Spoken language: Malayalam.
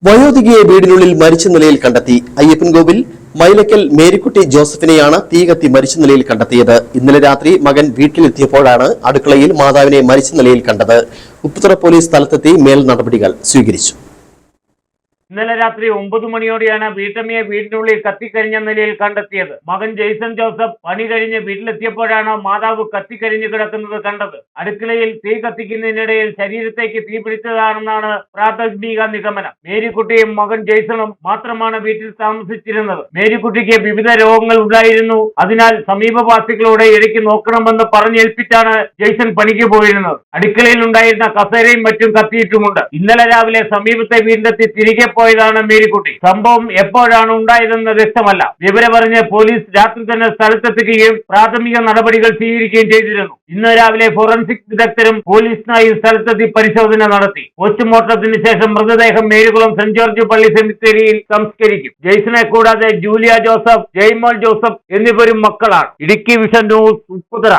വയോധികയെ വീടിനുള്ളിൽ മരിച്ച നിലയിൽ കണ്ടെത്തി. അയ്യപ്പൻകോവിൽ മൈലക്കൽ മേരിക്കുട്ടി ജോസഫിനെയാണ് തീകത്തി മരിച്ച നിലയിൽ കണ്ടെത്തിയത്. ഇന്നലെ രാത്രി മകൻ വീട്ടിലെത്തിയപ്പോഴാണ് അടുക്കളയിൽ മാതാവിനെ മരിച്ച നിലയിൽ കണ്ടത്. ഉപ്പുതറ പോലീസ് സ്ഥലത്തെത്തി മേൽ നടപടികൾ സ്വീകരിച്ചു. ഇന്നലെ രാത്രി 9 മണിയോടെയാണ് വീട്ടമ്മയെ വീടിനുള്ളിൽ കത്തിക്കരിഞ്ഞ നിലയിൽ കണ്ടെത്തിയത്. മകൻ ജെയ്സൺ ജോസഫ് പണി കഴിഞ്ഞ് വീട്ടിലെത്തിയപ്പോഴാണ് മാതാവ് കത്തിക്കരിഞ്ഞു കിടക്കുന്നത് കണ്ടത്. അടുക്കളയിൽ തീ കത്തിക്കുന്നതിനിടയിൽ ശരീരത്തേക്ക് തീ പിടിച്ചതാണെന്നാണ് പ്രാഥമിക നിഗമനം. മേരിക്കുട്ടിയും മകൻ ജെയ്സണും മാത്രമാണ് വീട്ടിൽ താമസിച്ചിരുന്നത്. മേരിക്കുട്ടിക്ക് വിവിധ രോഗങ്ങൾ ഉണ്ടായിരുന്നു. അതിനാൽ സമീപവാസികളോട് ഇടയ്ക്ക് നോക്കണമെന്ന് പറഞ്ഞേൽപ്പിച്ചാണ് ജെയ്സൺ പണിക്ക് പോയിരുന്നത്. അടുക്കളയിൽ ഉണ്ടായിരുന്ന കസേരയും മറ്റും കത്തിയിട്ടുമുണ്ട്. ഇന്നലെ രാവിലെ സമീപത്തെ വീട്ടിലെത്തി തിരികെ പോയതാണ് മേരിക്കുട്ടി. സംഭവം എപ്പോഴാണ് ഉണ്ടായതെന്ന് വ്യക്തമല്ല. വിവരമറിഞ്ഞ് പോലീസ് രാത്രി തന്നെ സ്ഥലത്തെത്തുകയും പ്രാഥമിക നടപടികൾ സ്വീകരിക്കുകയും ചെയ്തിരുന്നു. ഇന്ന് രാവിലെ ഫോറൻസിക് വിദഗ്ധരും പോലീസിനായി സ്ഥലത്തെത്തി പരിശോധന നടത്തി. പോസ്റ്റ്മോർട്ടത്തിന് ശേഷം മൃതദേഹം മേരികുളം സെന്റ് ജോർജ് പള്ളി സെമിത്തേരിയിൽ സംസ്കരിക്കും. ജെയ്സനെ കൂടാതെ ജൂലിയ ജോസഫ്, ജയ്മോൾ ജോസഫ് എന്നിവരും മക്കളാണ്. Idukki vision news, Upputhara.